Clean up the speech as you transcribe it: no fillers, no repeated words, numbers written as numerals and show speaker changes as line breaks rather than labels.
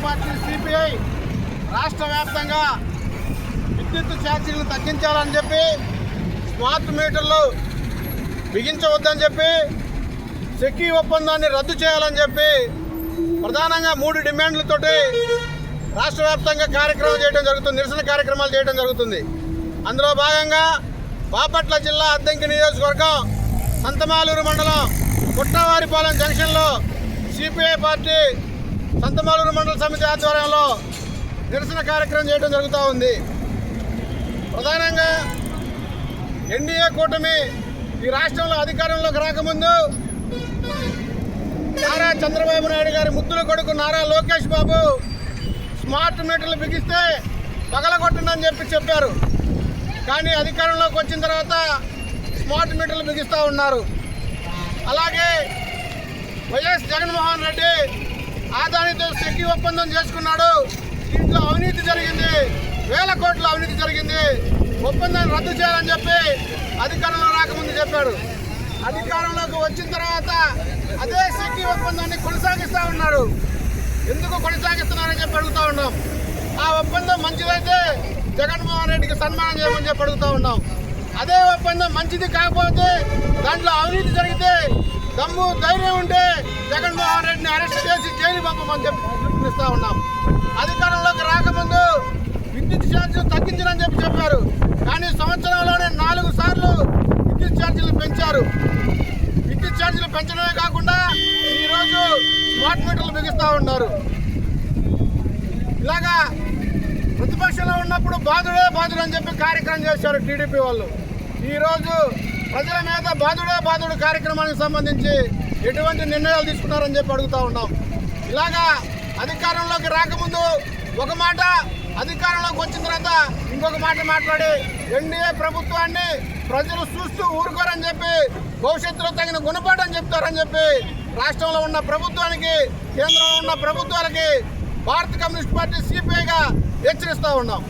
Party CPI రాష్ట్ర వ్యాప్తంగా విద్యుత్ ఛార్జీలను తగ్గించాలని చెప్పి, స్మార్ట్ మీటర్లు బిగించవద్దని చెప్పి, సెకీ ఒప్పందాన్ని రద్దు చేయాలని చెప్పి ప్రధానంగా 3 డిమాండ్లతోటి రాష్ట్ర వ్యాప్తంగా కార్యక్రమం చేయడం జరుగుతుంది, నిరసన కార్యక్రమాలు చేయడం జరుగుతుంది. అందులో భాగంగా బాపట్ల జిల్లా అద్దంకి నియోజకవర్గం సంతమాలూరు మండలం పుట్టవారిపాలెం జంక్షన్లో సిపిఐ పార్టీ సంతమాలూరు మండల సమితి ఆధ్వర్యంలో నిరసన కార్యక్రమం చేయడం జరుగుతూ ఉంది. ప్రధానంగా ఎన్డీఏ కూటమి ఈ రాష్ట్రంలో అధికారంలోకి రాకముందు నారా చంద్రబాబు నాయుడు గారి ముద్దుల కొడుకు నారా లోకేష్ బాబు స్మార్ట్ మీటర్లు బిగిస్తే పగలగొట్టండి చెప్పి చెప్పారు. కానీ అధికారంలోకి వచ్చిన తర్వాత స్మార్ట్ మీటర్లు బిగిస్తూ ఉన్నారు. అలాగే వైఎస్ జగన్మోహన్ రెడ్డి ఆదానితో సెకీ ఒప్పందం చేసుకున్నాడు. దీంట్లో అవినీతి జరిగింది, వేల కోట్ల అవినీతి జరిగింది. ఒప్పందాన్ని రద్దు చేయాలని చెప్పి అధికారంలో రాకముందు చెప్పాడు. అధికారంలోకి వచ్చిన తర్వాత అదే సెకీ ఒప్పందాన్ని కొనసాగిస్తూ ఉన్నారు. ఎందుకు కొనసాగిస్తున్నారని చెప్పి అడుగుతూ ఉన్నాం. ఆ ఒప్పందం మంచిదైతే జగన్మోహన్ రెడ్డికి సన్మానం చేయమని చెప్పి అడుగుతూ ఉన్నాం. అదే ఒప్పందం మంచిది కాకపోతే, దాంట్లో అవినీతి జరిగితే, దమ్ము ధైర్యం ఉంటే జగన్మోహన్ రెడ్డిని అరెస్ట్ చేసి జైలు పంపమని చెప్పి పిలుపునిస్తూ ఉన్నాం. అధికారంలోకి రాకముందు విద్యుత్ ఛార్జీలు తగ్గించని చెప్పి చెప్పారు. కానీ సంవత్సరంలోనే 4 సార్లు విద్యుత్ ఛార్జీలు పెంచారు. విద్యుత్ ఛార్జీలు పెంచడమే కాకుండా ఈరోజు స్మార్ట్ మీటర్లు బిగిస్తూ ఉన్నారు. ఇలాగా ప్రతిపక్షంలో ఉన్నప్పుడు బాధుడే బాధుడు అని చెప్పి కార్యక్రమం చేశారు టీడీపీ వాళ్ళు. ఈరోజు ప్రజల మీద బాధుడే బాధుడు కార్యక్రమానికి సంబంధించి ఎటువంటి నిర్ణయాలు తీసుకున్నారని చెప్పి అడుగుతూ ఉన్నాం. ఇలాగా అధికారంలోకి రాకముందు ఒక మాట, అధికారంలోకి వచ్చిన తర్వాత ఇంకొక మాట మాట్లాడి ఎన్డీఏ ప్రభుత్వాన్ని ప్రజలు చూస్తూ ఊరుకోరని చెప్పి, భవిష్యత్తులో తగిన గుణపాఠం చెప్తారని చెప్పి రాష్ట్రంలో ఉన్న ప్రభుత్వానికి, కేంద్రంలో ఉన్న ప్రభుత్వాలకి భారత కమ్యూనిస్ట్ పార్టీ సిపిఐగా హెచ్చరిస్తూ ఉన్నాం.